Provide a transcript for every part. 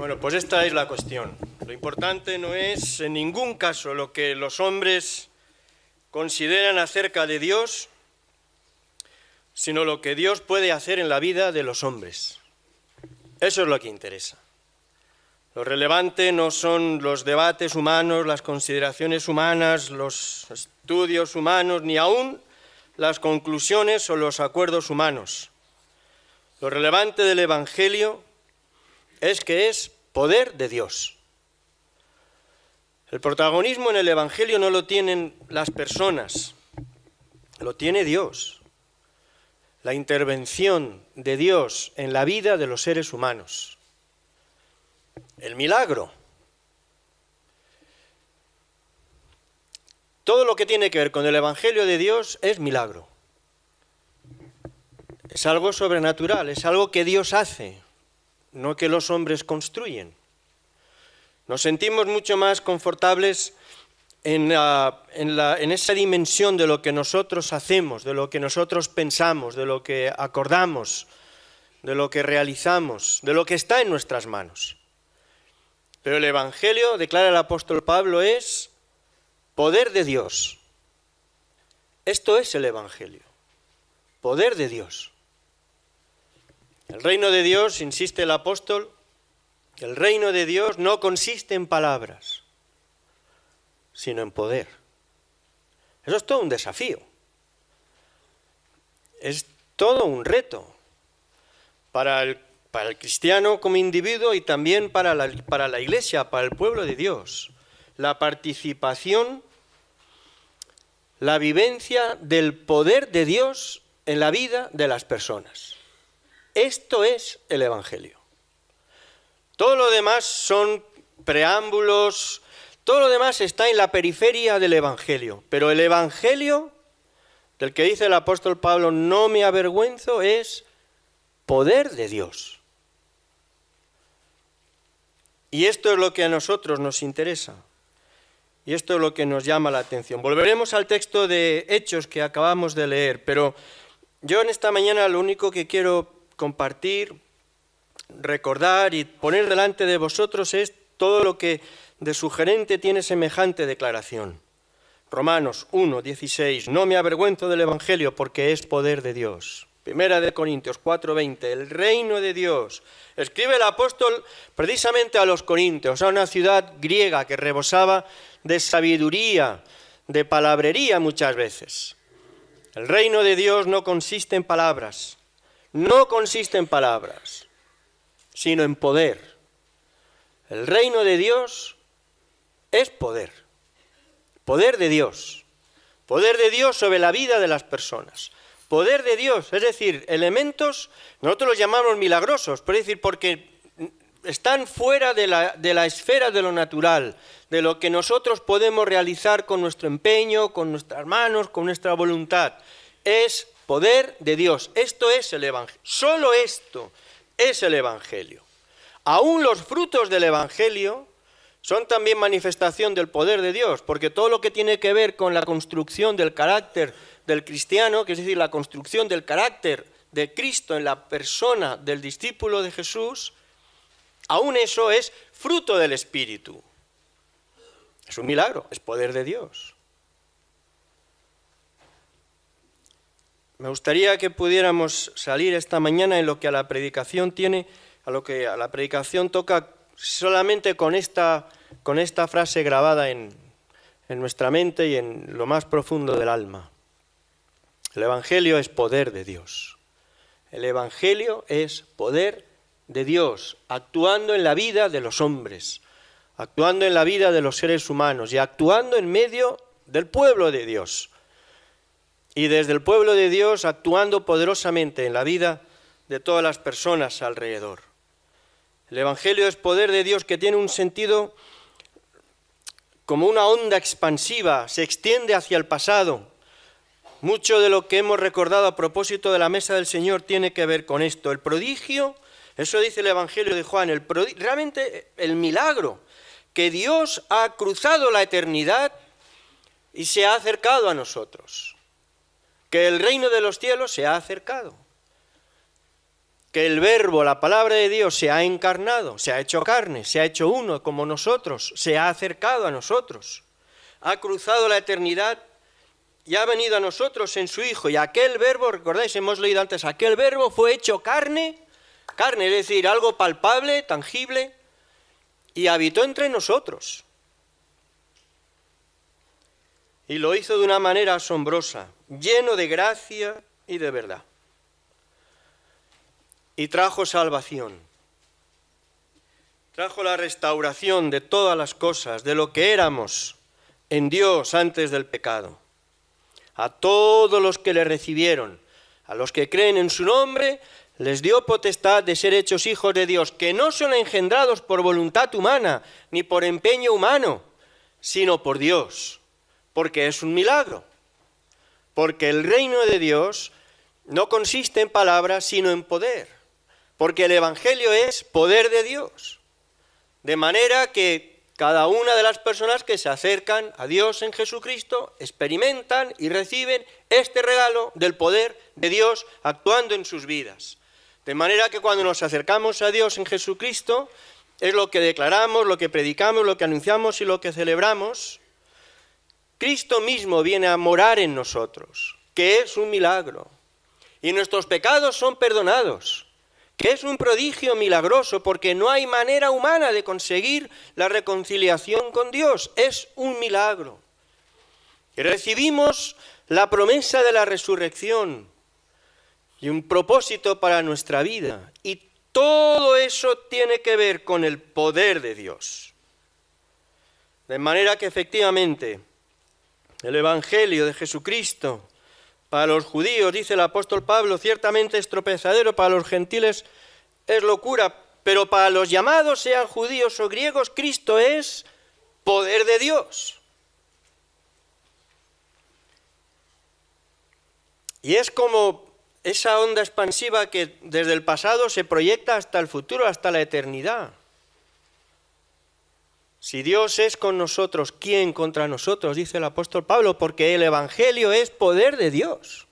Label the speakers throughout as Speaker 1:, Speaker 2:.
Speaker 1: Bueno, pues esta es la cuestión. Lo importante no es en ningún caso lo que los hombres consideran acerca de Dios, sino lo que Dios puede hacer en la vida de los hombres. Eso es lo que interesa. Lo relevante no son los debates humanos, las consideraciones humanas, los estudios humanos, ni aún las conclusiones o los acuerdos humanos. Lo relevante del Evangelio es que es poder de Dios. El protagonismo en el Evangelio no lo tienen las personas, lo tiene Dios. La intervención de Dios en la vida de los seres humanos. El milagro. Todo lo que tiene que ver con el Evangelio de Dios es milagro. Es algo sobrenatural, es algo que Dios hace, no que los hombres construyen. Nos sentimos mucho más confortables en esa dimensión de lo que nosotros hacemos, de lo que nosotros pensamos, de lo que acordamos, de lo que realizamos, de lo que está en nuestras manos. Pero el Evangelio, declara el apóstol Pablo, es poder de Dios. Esto es el Evangelio, poder de Dios. El reino de Dios, insiste el apóstol, el reino de Dios no consiste en palabras, sino en poder. Eso es todo un desafío. Es todo un reto para el cristiano como individuo y también para la Iglesia, para el pueblo de Dios. La participación, la vivencia del poder de Dios en la vida de las personas. Esto es el Evangelio. Todo lo demás son preámbulos, todo lo demás está en la periferia del Evangelio. Pero el Evangelio, del que dice el apóstol Pablo, no me avergüenzo, es poder de Dios. Y esto es lo que a nosotros nos interesa. Y esto es lo que nos llama la atención. Volveremos al texto de Hechos que acabamos de leer, pero yo en esta mañana lo único que quiero compartir, recordar y poner delante de vosotros es todo lo que de sugerente tiene semejante declaración. Romanos 1:16, no me avergüenzo del Evangelio porque es poder de Dios. Primera de Corintios 4:20, el reino de Dios. Escribe el apóstol precisamente a los corintios, a una ciudad griega que rebosaba de sabiduría, de palabrería muchas veces. El reino de Dios no consiste en palabras, sino en poder. El reino de Dios es poder, poder de Dios sobre la vida de las personas, poder de Dios, es decir, elementos, nosotros los llamamos milagrosos, por decir, porque están fuera de la esfera de lo natural, de lo que nosotros podemos realizar con nuestro empeño, con nuestras manos, con nuestra voluntad. Es poder de Dios. Esto es el Evangelio. Solo esto es el Evangelio. Aún los frutos del Evangelio son también manifestación del poder de Dios, porque todo lo que tiene que ver con la construcción del carácter del cristiano, que es decir, la construcción del carácter de Cristo en la persona del discípulo de Jesús, aún eso es fruto del Espíritu. Es un milagro, es poder de Dios. Me gustaría que pudiéramos salir esta mañana en lo que a la predicación toca solamente con esta frase grabada en nuestra mente y en lo más profundo del alma. El Evangelio es poder de Dios. El Evangelio es poder de Dios, actuando en la vida de los hombres, actuando en la vida de los seres humanos y actuando en medio del pueblo de Dios. Y desde el pueblo de Dios actuando poderosamente en la vida de todas las personas alrededor. El Evangelio es poder de Dios que tiene un sentido como una onda expansiva, se extiende hacia el pasado. Mucho de lo que hemos recordado a propósito de la mesa del Señor tiene que ver con esto. El prodigio, eso dice el Evangelio de Juan, realmente el milagro, que Dios ha cruzado la eternidad y se ha acercado a nosotros. Que el reino de los cielos se ha acercado. que el Verbo, la palabra de Dios, se ha encarnado, se ha hecho carne, se ha hecho uno como nosotros, se ha acercado a nosotros, ha cruzado la eternidad y ha venido a nosotros en su Hijo. Y aquel Verbo, recordáis, hemos leído antes, aquel Verbo fue hecho carne, es decir, algo palpable, tangible, y habitó entre nosotros. Y lo hizo de una manera asombrosa, lleno de gracia y de verdad. Y trajo salvación. Trajo la restauración de todas las cosas, de lo que éramos en Dios antes del pecado. A todos los que le recibieron, a los que creen en su nombre, les dio potestad de ser hechos hijos de Dios, que no son engendrados por voluntad humana, ni por empeño humano, sino por Dios, porque es un milagro. Porque el reino de Dios no consiste en palabras, sino en poder. Porque el Evangelio es poder de Dios. De manera que cada una de las personas que se acercan a Dios en Jesucristo experimentan y reciben este regalo del poder de Dios actuando en sus vidas. De manera que cuando nos acercamos a Dios en Jesucristo, es lo que declaramos, lo que predicamos, lo que anunciamos y lo que celebramos. Cristo mismo viene a morar en nosotros, que es un milagro. Y nuestros pecados son perdonados, que es un prodigio milagroso, porque no hay manera humana de conseguir la reconciliación con Dios. Es un milagro. Y recibimos la promesa de la resurrección y un propósito para nuestra vida. Y todo eso tiene que ver con el poder de Dios. De manera que efectivamente el Evangelio de Jesucristo para los judíos, dice el apóstol Pablo, ciertamente es tropezadero, para los gentiles es locura, pero para los llamados, sean judíos o griegos, Cristo es poder de Dios. Y es como esa onda expansiva que desde el pasado se proyecta hasta el futuro, hasta la eternidad. Si Dios es con nosotros, ¿quién contra nosotros? Dice el apóstol Pablo, porque el Evangelio es poder de Dios.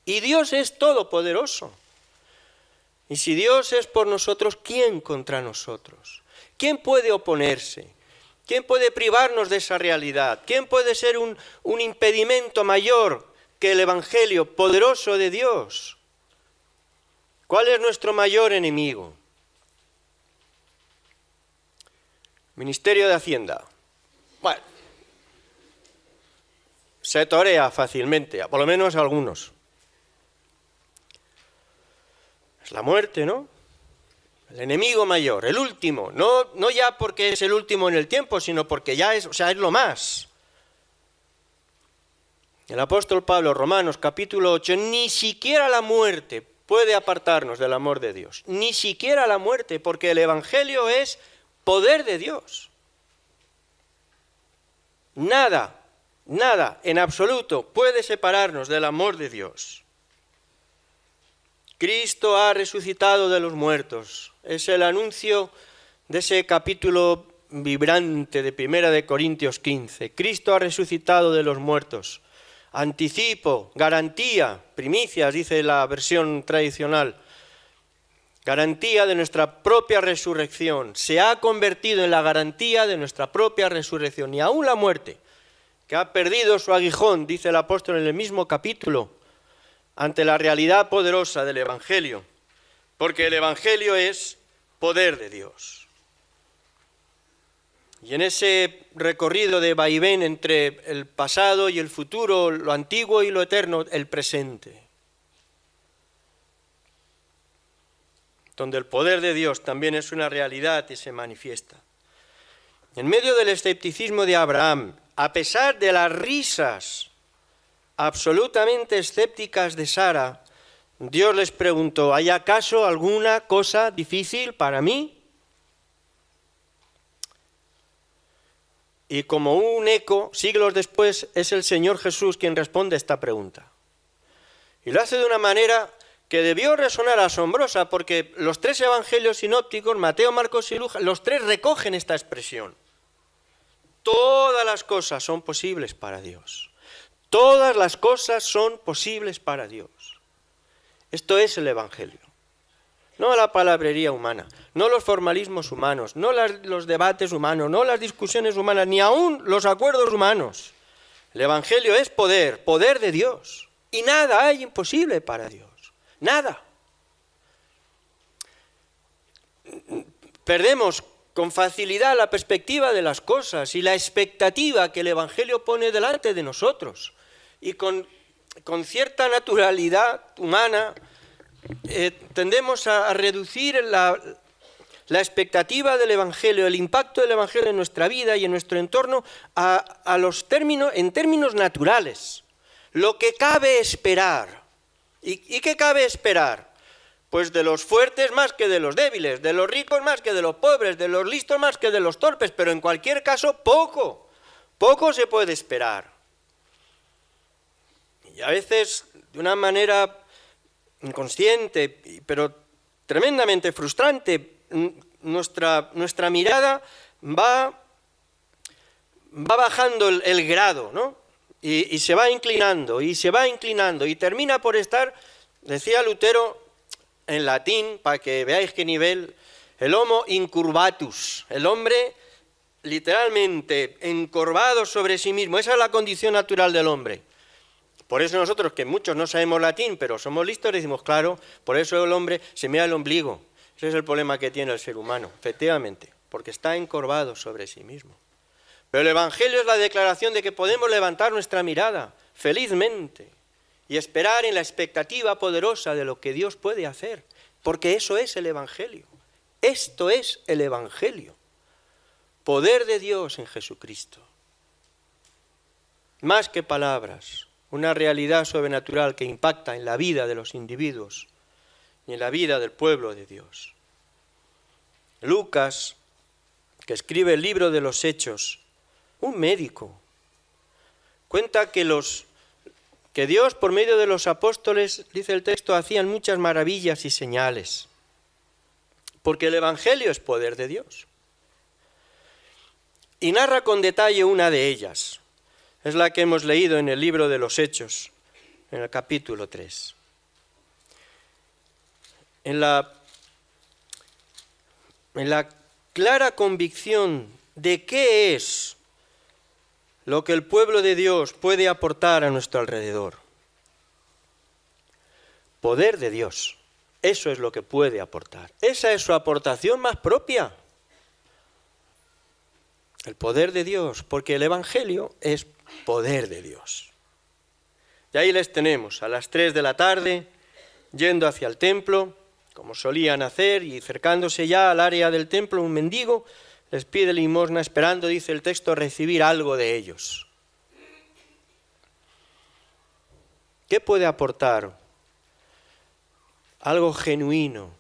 Speaker 1: Y Dios es todopoderoso. Y si Dios es por nosotros, ¿quién contra nosotros? ¿Quién puede oponerse? ¿Quién puede privarnos de esa realidad? ¿Quién puede ser un impedimento mayor que el Evangelio poderoso de Dios? ¿Cuál es nuestro mayor enemigo? Ministerio de Hacienda. Bueno, se torea fácilmente, por lo menos algunos. Es la muerte, ¿no? El enemigo mayor, el último. No ya porque es el último en el tiempo, sino porque ya es, es lo más. El apóstol Pablo, Romanos capítulo 8, ni siquiera la muerte puede apartarnos del amor de Dios. Ni siquiera la muerte, porque el Evangelio es poder de Dios. Nada en absoluto puede separarnos del amor de Dios. Cristo ha resucitado de los muertos. Es el anuncio de ese capítulo vibrante de 1 de Corintios 15. Cristo ha resucitado de los muertos. Anticipo, garantía, primicias, dice la versión tradicional. Garantía de nuestra propia resurrección. Se ha convertido en la garantía de nuestra propia resurrección. Y aún la muerte, que ha perdido su aguijón, dice el apóstol en el mismo capítulo, ante la realidad poderosa del Evangelio. Porque el Evangelio es poder de Dios. Y en ese recorrido de vaivén entre el pasado y el futuro, lo antiguo y lo eterno, el presente, donde el poder de Dios también es una realidad y se manifiesta. En medio del escepticismo de Abraham, a pesar de las risas absolutamente escépticas de Sara, Dios les preguntó, ¿hay acaso alguna cosa difícil para mí? Y como un eco, siglos después, es el Señor Jesús quien responde a esta pregunta. Y lo hace de una manera que debió resonar asombrosa, porque los tres evangelios sinópticos, Mateo, Marcos y Lucas, los tres recogen esta expresión. Todas las cosas son posibles para Dios. Todas las cosas son posibles para Dios. Esto es el Evangelio. no la palabrería humana, no los formalismos humanos, no los debates humanos, no las discusiones humanas, ni aún los acuerdos humanos. El Evangelio es poder, poder de Dios. Y nada hay imposible para Dios. Nada. Perdemos con facilidad la perspectiva de las cosas y la expectativa que el Evangelio pone delante de nosotros. Y con cierta naturalidad humana tendemos a reducir la expectativa del Evangelio, el impacto del Evangelio en nuestra vida y en nuestro entorno en términos naturales. Lo que cabe esperar. ¿Y qué cabe esperar? Pues de los fuertes más que de los débiles, de los ricos más que de los pobres, de los listos más que de los torpes, pero en cualquier caso poco se puede esperar. Y a veces de una manera inconsciente, pero tremendamente frustrante, nuestra mirada va bajando el grado, ¿no? Y se va inclinando, y termina por estar, decía Lutero en latín, para que veáis qué nivel, el homo incurvatus, el hombre literalmente encorvado sobre sí mismo. Esa es la condición natural del hombre. Por eso nosotros, que muchos no sabemos latín, pero somos listos, decimos, claro, por eso el hombre se mira el ombligo. Ese es el problema que tiene el ser humano, efectivamente, porque está encorvado sobre sí mismo. Pero el Evangelio es la declaración de que podemos levantar nuestra mirada felizmente y esperar en la expectativa poderosa de lo que Dios puede hacer, porque eso es el Evangelio. Esto es el Evangelio. Poder de Dios en Jesucristo. Más que palabras, una realidad sobrenatural que impacta en la vida de los individuos y en la vida del pueblo de Dios. Lucas, que escribe el libro de los Hechos, un médico, cuenta que Dios, por medio de los apóstoles, dice el texto, hacían muchas maravillas y señales, porque el Evangelio es poder de Dios. Y narra con detalle una de ellas, es la que hemos leído en el libro de los Hechos, en el capítulo 3. En la clara convicción de qué es lo que el pueblo de Dios puede aportar a nuestro alrededor. Poder de Dios, eso es lo que puede aportar. Esa es su aportación más propia. El poder de Dios, porque el Evangelio es poder de Dios. Y ahí les tenemos, a las 3 de la tarde, yendo hacia el templo, como solían hacer, y acercándose ya al área del templo, un mendigo les pide limosna, esperando, dice el texto, recibir algo de ellos. ¿Qué puede aportar? Algo genuino.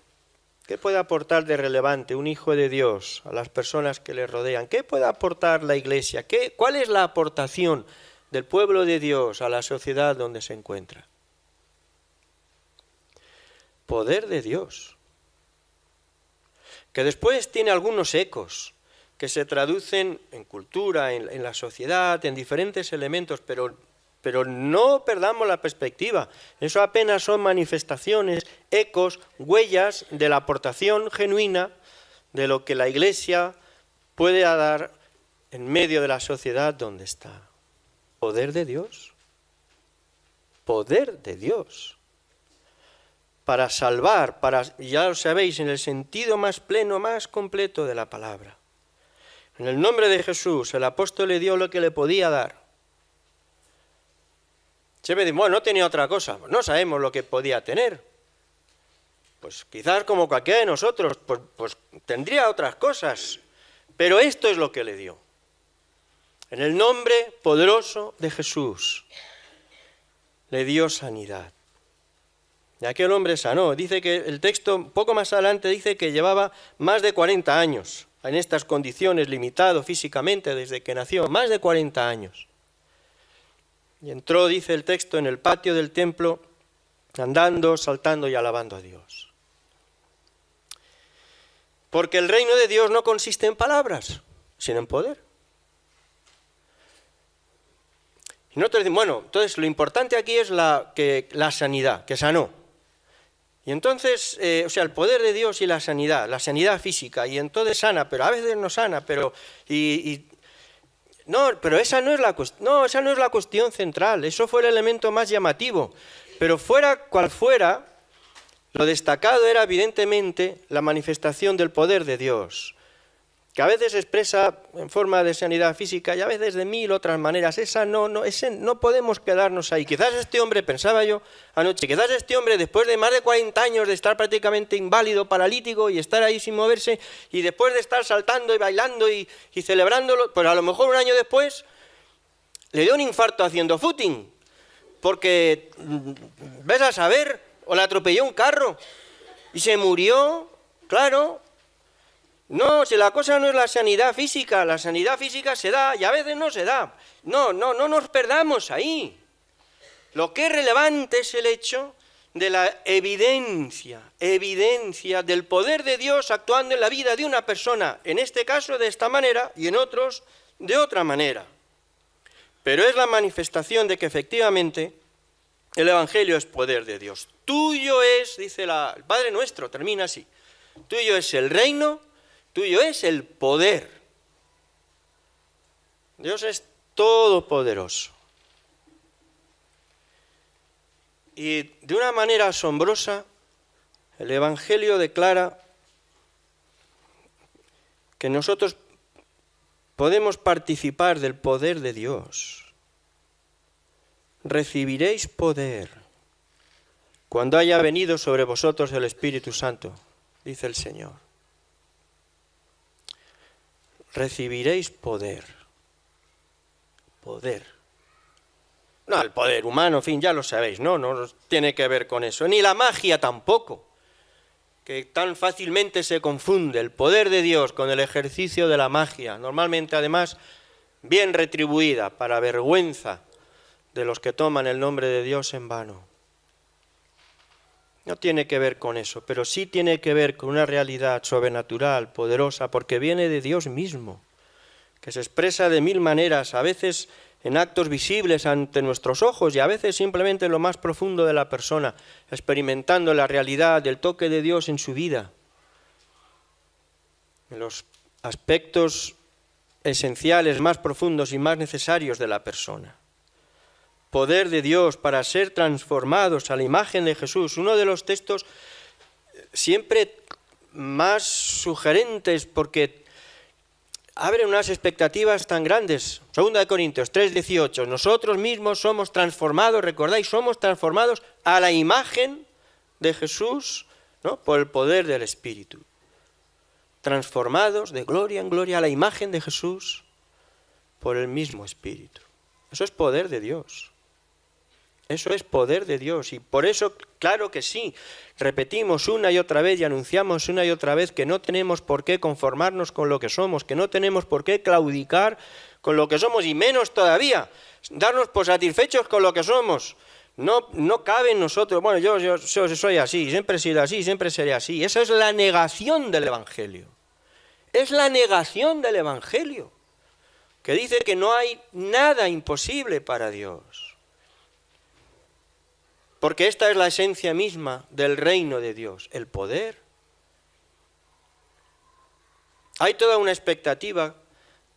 Speaker 1: ¿Qué puede aportar de relevante un hijo de Dios a las personas que le rodean? ¿Qué puede aportar la Iglesia? ¿Cuál es la aportación del pueblo de Dios a la sociedad donde se encuentra? Poder de Dios, que después tiene algunos ecos que se traducen en cultura, en la sociedad, en diferentes elementos, pero no perdamos la perspectiva. Eso apenas son manifestaciones, ecos, huellas de la aportación genuina de lo que la Iglesia puede dar en medio de la sociedad donde está. Poder de Dios. Poder de Dios. Para salvar, ya lo sabéis, en el sentido más pleno, más completo de la palabra. En el nombre de Jesús, el apóstol le dio lo que le podía dar. Se me dice, bueno, no tenía otra cosa. No sabemos lo que podía tener. Pues quizás como cualquiera de nosotros, pues tendría otras cosas. Pero esto es lo que le dio. En el nombre poderoso de Jesús, le dio sanidad. Y aquel hombre sanó. Dice que el texto, un poco más adelante, dice que llevaba más de 40 años en estas condiciones, limitado físicamente desde que nació, más de 40 años. Y entró, dice el texto, en el patio del templo, andando, saltando y alabando a Dios. Porque el reino de Dios no consiste en palabras, sino en poder. Y nosotros decimos, bueno, entonces lo importante aquí es la sanidad, que sanó. Y entonces, el poder de Dios y la sanidad física, y entonces sana, pero a veces no sana, pero... No, pero esa no es la cuestión central, eso fue el elemento más llamativo. Pero fuera cual fuera, lo destacado era evidentemente la manifestación del poder de Dios, que a veces se expresa en forma de sanidad física y a veces de mil otras maneras. No podemos quedarnos ahí. Quizás este hombre, pensaba yo anoche, después de más de 40 años de estar prácticamente inválido, paralítico y estar ahí sin moverse, y después de estar saltando y bailando y celebrándolo, pues a lo mejor un año después le dio un infarto haciendo footing, porque, ves a saber, o le atropelló un carro y se murió, claro. No, si la cosa no es la sanidad física se da y a veces no se da. No nos perdamos ahí. Lo que es relevante es el hecho de la evidencia del poder de Dios actuando en la vida de una persona, en este caso de esta manera y en otros de otra manera. Pero es la manifestación de que efectivamente el Evangelio es poder de Dios. Tuyo es, dice el Padre Nuestro, termina así, tuyo es el reino, tuyo es el poder. Dios es todopoderoso. Y de una manera asombrosa, el Evangelio declara que nosotros podemos participar del poder de Dios. Recibiréis poder cuando haya venido sobre vosotros el Espíritu Santo, dice el Señor. Recibiréis poder. Poder. No, el poder humano, en fin, ya lo sabéis, no tiene que ver con eso. Ni la magia tampoco, que tan fácilmente se confunde el poder de Dios con el ejercicio de la magia, normalmente además bien retribuida, para vergüenza de los que toman el nombre de Dios en vano. No tiene que ver con eso, pero sí tiene que ver con una realidad sobrenatural, poderosa, porque viene de Dios mismo, que se expresa de mil maneras, a veces en actos visibles ante nuestros ojos y a veces simplemente en lo más profundo de la persona, experimentando la realidad del toque de Dios en su vida, en los aspectos esenciales más profundos y más necesarios de la persona. Poder de Dios para ser transformados a la imagen de Jesús. Uno de los textos siempre más sugerentes porque abre unas expectativas tan grandes. 2 Corintios 3:18. Nosotros mismos somos transformados, recordáis, somos transformados a la imagen de Jesús, ¿no? Por el poder del Espíritu. Transformados de gloria en gloria a la imagen de Jesús por el mismo Espíritu. Eso es poder de Dios. Eso es poder de Dios y por eso, claro que sí, repetimos una y otra vez y anunciamos una y otra vez que no tenemos por qué conformarnos con lo que somos, que no tenemos por qué claudicar con lo que somos y menos todavía darnos por satisfechos con lo que somos. No cabe en nosotros, bueno, yo soy así, siempre he sido así, siempre seré así. Esa es la negación del Evangelio. Es la negación del Evangelio, que dice que no hay nada imposible para Dios. Porque esta es la esencia misma del reino de Dios, el poder. Hay toda una expectativa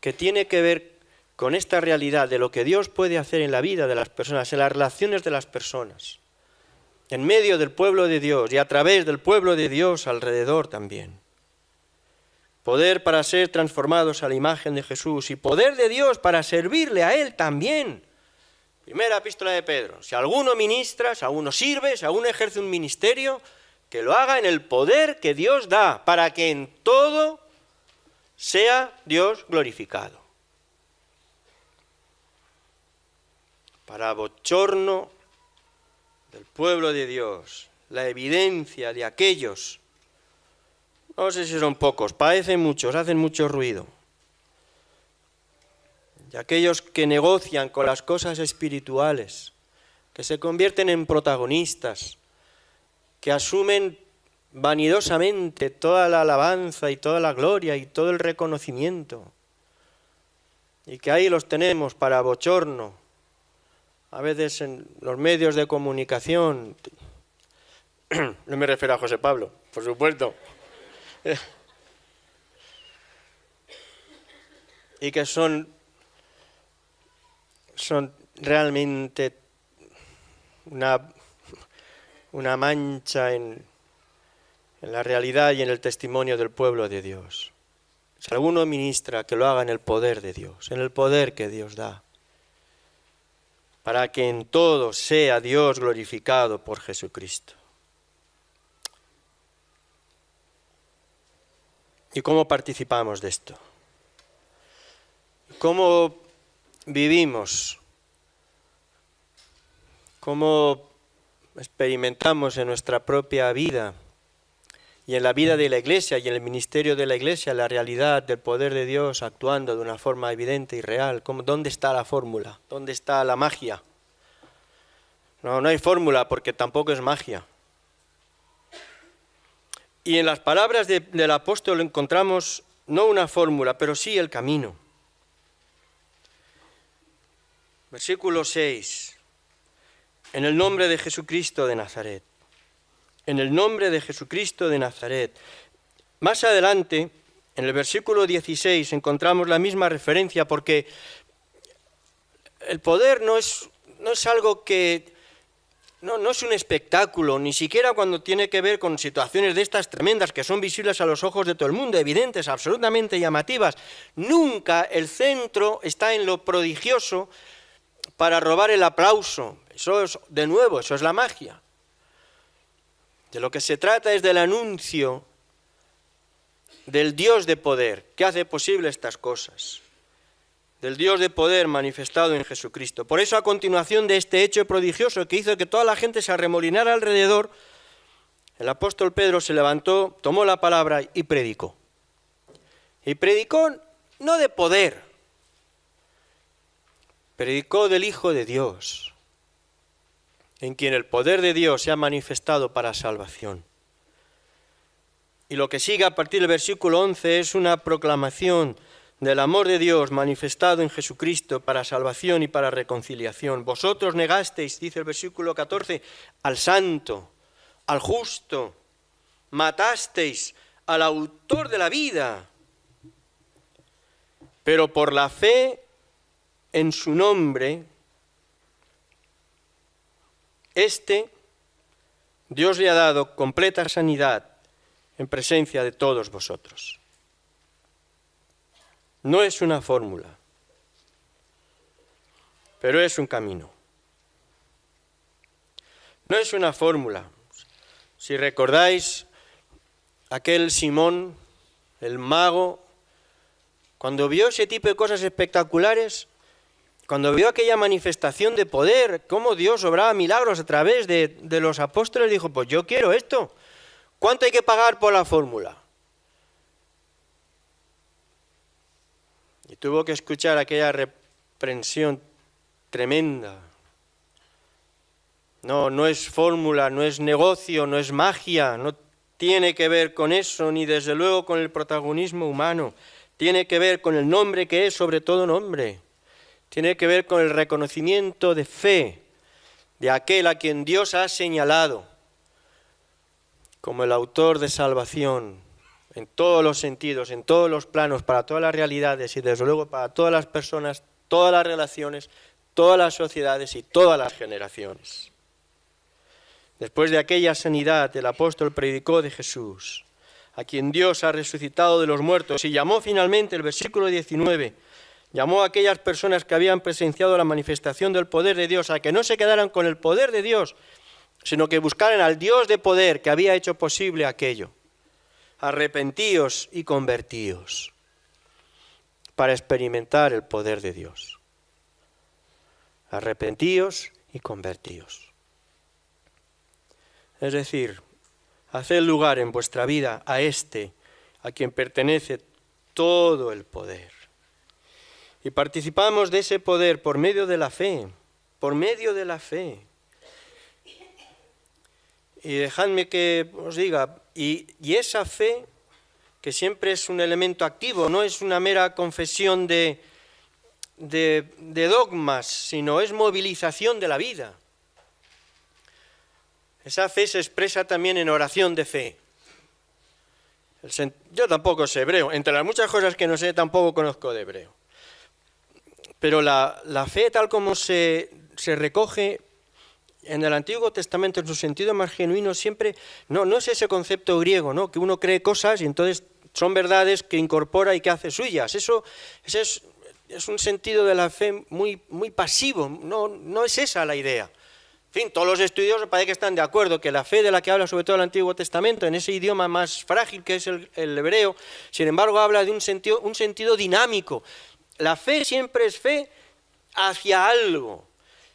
Speaker 1: que tiene que ver con esta realidad de lo que Dios puede hacer en la vida de las personas, en las relaciones de las personas, en medio del pueblo de Dios y a través del pueblo de Dios alrededor también. Poder para ser transformados a la imagen de Jesús y poder de Dios para servirle a Él también. Primera epístola de Pedro, si alguno ministra, si alguno sirve, si alguno ejerce un ministerio, que lo haga en el poder que Dios da, para que en todo sea Dios glorificado. Para bochorno del pueblo de Dios, la evidencia de aquellos, no sé si son pocos, parecen muchos, hacen mucho ruido, y aquellos que negocian con las cosas espirituales, que se convierten en protagonistas, que asumen vanidosamente toda la alabanza y toda la gloria y todo el reconocimiento, y que ahí los tenemos para bochorno, a veces en los medios de comunicación, No me refiero a José Pablo, por supuesto. Y que son realmente una mancha en la realidad y en el testimonio del pueblo de Dios. Si alguno ministra, que lo haga en el poder de Dios, en el poder que Dios da, para que en todo sea Dios glorificado por Jesucristo. ¿Y cómo participamos de esto? ¿Cómo vivimos? ¿Cómo experimentamos en nuestra propia vida y en la vida de la Iglesia y en el ministerio de la Iglesia la realidad del poder de Dios actuando de una forma evidente y real? ¿Dónde está la fórmula? ¿Dónde está la magia? No hay fórmula porque tampoco es magia. Y en las palabras del apóstol encontramos no una fórmula, pero sí el camino. Versículo 6. En el nombre de Jesucristo de Nazaret. En el nombre de Jesucristo de Nazaret. Más adelante, en el versículo 16, encontramos la misma referencia porque el poder no es algo que... No es un espectáculo, ni siquiera cuando tiene que ver con situaciones de estas tremendas que son visibles a los ojos de todo el mundo, evidentes, absolutamente llamativas. Nunca el centro está en lo prodigioso para robar el aplauso. Eso es la magia. De lo que se trata es del anuncio del Dios de poder, que hace posible estas cosas. Del Dios de poder manifestado en Jesucristo. Por eso, a continuación de este hecho prodigioso que hizo que toda la gente se arremolinara alrededor, el apóstol Pedro se levantó, tomó la palabra y predicó. Y predicó no de poder, predicó del Hijo de Dios, en quien el poder de Dios se ha manifestado para salvación. Y lo que sigue a partir del versículo 11 es una proclamación del amor de Dios manifestado en Jesucristo para salvación y para reconciliación. Vosotros negasteis, dice el versículo 14, al santo, al justo, matasteis al autor de la vida, pero por la fe en su nombre, Dios le ha dado completa sanidad en presencia de todos vosotros. No es una fórmula, pero es un camino. No es una fórmula. Si recordáis, aquel Simón, el mago, cuando vio ese tipo de cosas espectaculares, cuando vio aquella manifestación de poder, cómo Dios obraba milagros a través de los apóstoles, dijo, pues yo quiero esto. ¿Cuánto hay que pagar por la fórmula? Y tuvo que escuchar aquella reprensión tremenda. No es fórmula, no es negocio, no es magia, no tiene que ver con eso, ni desde luego con el protagonismo humano. Tiene que ver con el nombre que es sobre todo nombre. Tiene que ver con el reconocimiento de fe de aquel a quien Dios ha señalado como el autor de salvación, en todos los sentidos, en todos los planos, para todas las realidades y desde luego para todas las personas, todas las relaciones, todas las sociedades y todas las generaciones. Después de aquella sanidad, el apóstol predicó de Jesús, a quien Dios ha resucitado de los muertos, y llamó finalmente, el versículo 19, llamó a aquellas personas que habían presenciado la manifestación del poder de Dios, a que no se quedaran con el poder de Dios, sino que buscaran al Dios de poder que había hecho posible aquello. Arrepentíos y convertíos para experimentar el poder de Dios. Arrepentíos y convertíos. Es decir, haced lugar en vuestra vida a a quien pertenece todo el poder. Y participamos de ese poder por medio de la fe, por medio de la fe. Y dejadme que os diga, y esa fe, que siempre es un elemento activo, no es una mera confesión de dogmas, sino es movilización de la vida. Esa fe se expresa también en oración de fe. Yo tampoco sé hebreo, entre las muchas cosas que no sé, tampoco conozco de hebreo. Pero la fe tal como se recoge en el Antiguo Testamento en su sentido más genuino siempre, no es ese concepto griego, ¿no? Que uno cree cosas y entonces son verdades que incorpora y que hace suyas. Eso es un sentido de la fe muy, muy pasivo, no es esa la idea. En fin, todos los estudiosos parece que están de acuerdo que la fe de la que habla sobre todo el Antiguo Testamento, en ese idioma más frágil que es el hebreo, sin embargo habla de un sentido dinámico. La fe siempre es fe hacia algo,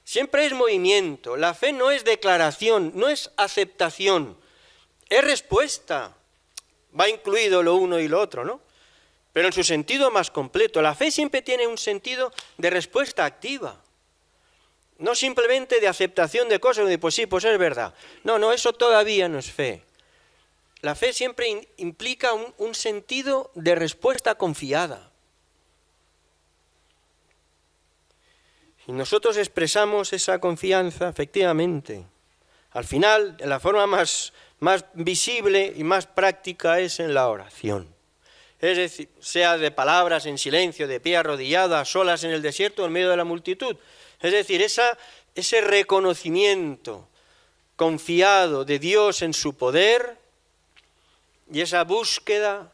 Speaker 1: siempre es movimiento. La fe no es declaración, no es aceptación, es respuesta. Va incluido lo uno y lo otro, ¿no? Pero en su sentido más completo. La fe siempre tiene un sentido de respuesta activa. No simplemente de aceptación de cosas, de pues sí, pues es verdad. No, eso todavía no es fe. La fe siempre implica un sentido de respuesta confiada. Y nosotros expresamos esa confianza, efectivamente. Al final, la forma más visible y más práctica es en la oración. Es decir, sea de palabras en silencio, de pie arrodillado, a solas en el desierto, en medio de la multitud. Es decir, ese reconocimiento confiado de Dios en su poder y esa búsqueda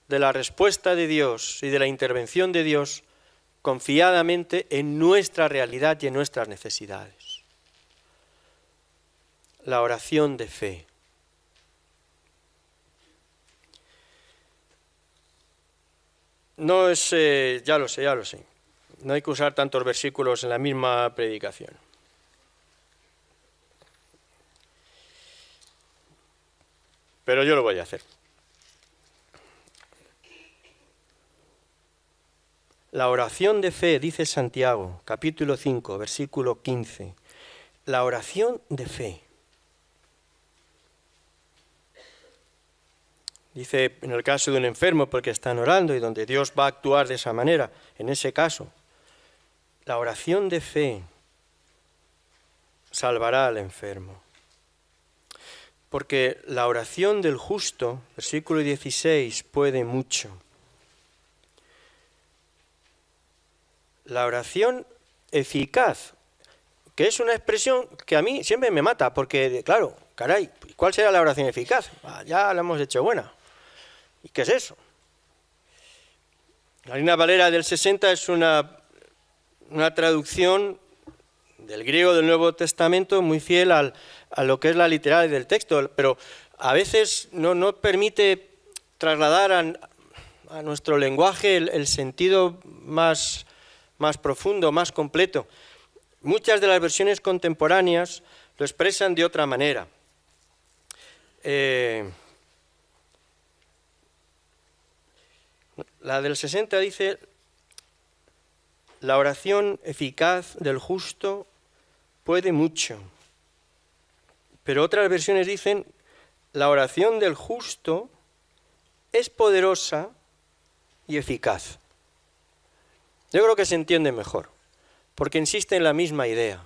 Speaker 1: de la respuesta de Dios y de la intervención de Dios confiadamente en nuestra realidad y en nuestras necesidades. La oración de fe. No es, ya lo sé, no hay que usar tantos versículos en la misma predicación. Pero yo lo voy a hacer. La oración de fe, dice Santiago, capítulo 5, versículo 15. La oración de fe. Dice, en el caso de un enfermo porque están orando y donde Dios va a actuar de esa manera, en ese caso, la oración de fe salvará al enfermo. Porque la oración del justo, versículo 16, puede mucho. La oración eficaz, que es una expresión que a mí siempre me mata, porque, claro, caray, ¿cuál será la oración eficaz? Ya la hemos hecho buena. ¿Y qué es eso? La Reina Valera del 60 es una traducción del griego del Nuevo Testamento muy fiel a lo que es la literalidad del texto, pero a veces no permite trasladar a nuestro lenguaje el sentido más profundo, más completo. Muchas de las versiones contemporáneas lo expresan de otra manera. La del 60 dice, la oración eficaz del justo puede mucho. Pero otras versiones dicen, la oración del justo es poderosa y eficaz. Yo creo que se entiende mejor, porque insiste en la misma idea.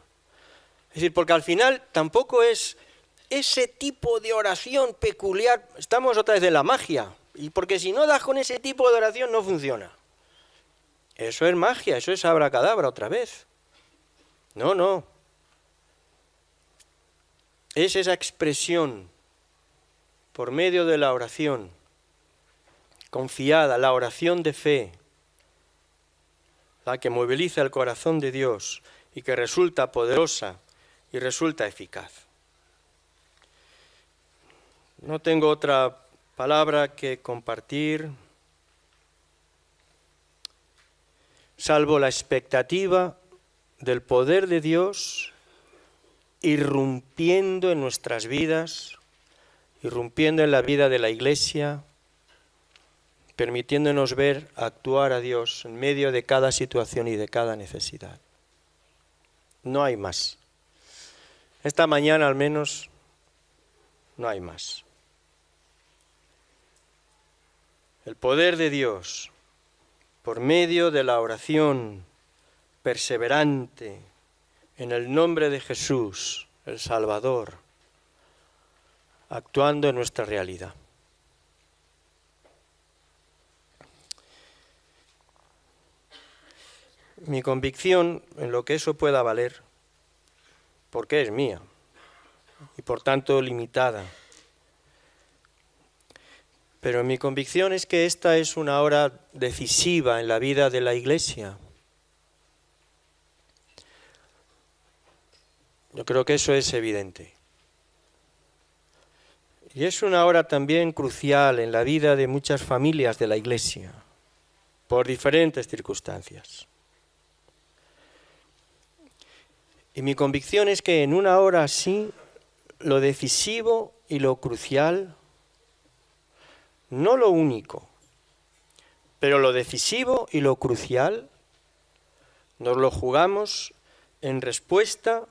Speaker 1: Es decir, porque al final tampoco es ese tipo de oración peculiar, estamos otra vez de la magia, y porque si no das con ese tipo de oración no funciona. Eso es magia, eso es abracadabra otra vez. No. Es esa expresión por medio de la oración confiada, la oración de fe, la que moviliza el corazón de Dios y que resulta poderosa y resulta eficaz. No tengo otra palabra que compartir, salvo la expectativa del poder de Dios irrumpiendo en nuestras vidas, irrumpiendo en la vida de la Iglesia, permitiéndonos ver actuar a Dios en medio de cada situación y de cada necesidad. No hay más. Esta mañana al menos no hay más. El poder de Dios, por medio de la oración perseverante en el nombre de Jesús, el Salvador, actuando en nuestra realidad. Mi convicción en lo que eso pueda valer, porque es mía y por tanto limitada, pero mi convicción es que esta es una hora decisiva en la vida de la Iglesia. Yo creo que eso es evidente. Y es una hora también crucial en la vida de muchas familias de la Iglesia, por diferentes circunstancias. Y mi convicción es que en una hora así, lo decisivo y lo crucial, no lo único, pero lo decisivo y lo crucial, nos lo jugamos en respuesta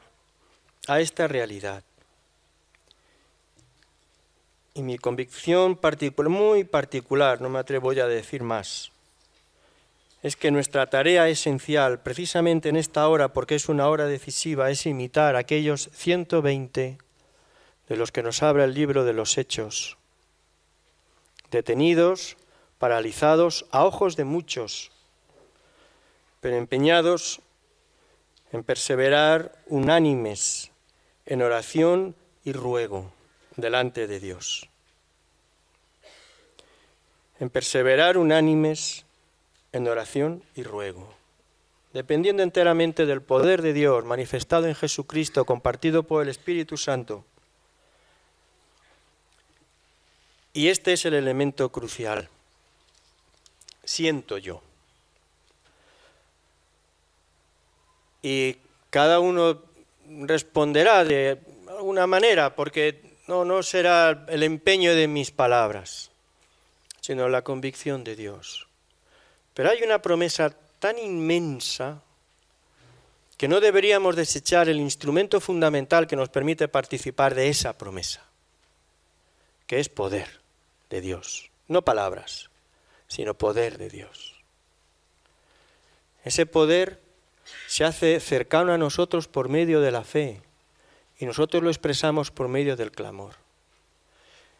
Speaker 1: a esta realidad. Y mi convicción muy particular, no me atrevo ya a decir más, es que nuestra tarea esencial, precisamente en esta hora, porque es una hora decisiva, es imitar a aquellos 120 de los que nos habla el libro de los Hechos, detenidos, paralizados a ojos de muchos, pero empeñados en perseverar unánimes en oración y ruego delante de Dios. En perseverar unánimes en oración y ruego, dependiendo enteramente del poder de Dios manifestado en Jesucristo, compartido por el Espíritu Santo. Y este es el elemento crucial, siento yo. Y cada uno responderá de alguna manera, porque no será el empeño de mis palabras, sino la convicción de Dios. Pero hay una promesa tan inmensa que no deberíamos desechar el instrumento fundamental que nos permite participar de esa promesa, que es poder de Dios, no palabras, sino poder de Dios. Ese poder se hace cercano a nosotros por medio de la fe y nosotros lo expresamos por medio del clamor.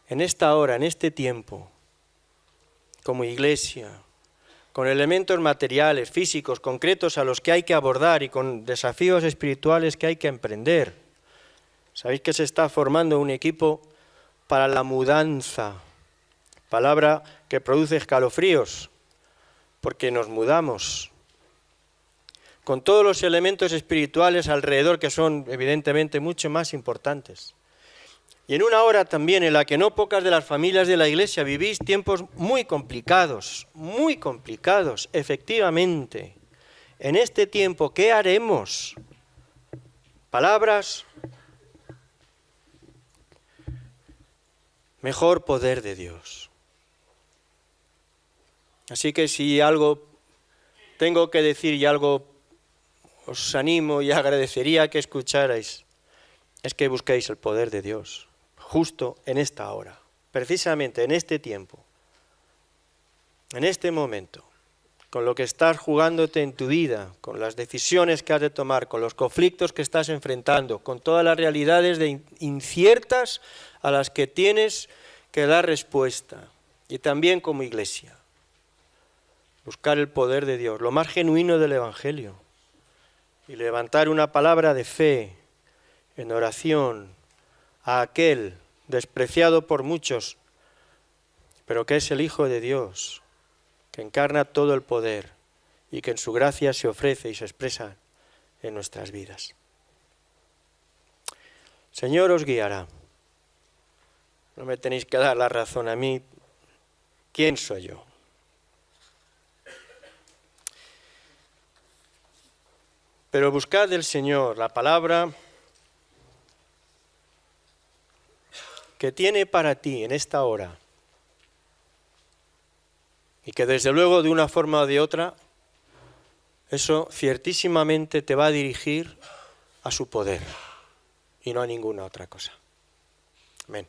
Speaker 1: En esta hora, en este tiempo, como Iglesia, con elementos materiales, físicos, concretos a los que hay que abordar y con desafíos espirituales que hay que emprender. Sabéis que se está formando un equipo para la mudanza, palabra que produce escalofríos, porque nos mudamos, con todos los elementos espirituales alrededor que son evidentemente mucho más importantes. Y en una hora también en la que no pocas de las familias de la Iglesia vivís tiempos muy complicados, efectivamente. En este tiempo, ¿qué haremos? Palabras, mejor poder de Dios. Así que si algo tengo que decir y algo os animo y agradecería que escucharais, es que busquéis el poder de Dios, justo en esta hora, precisamente en este tiempo, en este momento, con lo que estás jugándote en tu vida, con las decisiones que has de tomar, con los conflictos que estás enfrentando, con todas las realidades inciertas a las que tienes que dar respuesta, y también como Iglesia. Buscar el poder de Dios, lo más genuino del Evangelio, y levantar una palabra de fe en oración a aquel despreciado por muchos, pero que es el Hijo de Dios, que encarna todo el poder y que en su gracia se ofrece y se expresa en nuestras vidas. El Señor os guiará. No me tenéis que dar la razón a mí. ¿Quién soy yo? Pero buscad del Señor la palabra que tiene para ti en esta hora y que desde luego de una forma o de otra, eso ciertísimamente te va a dirigir a su poder y no a ninguna otra cosa. Amén.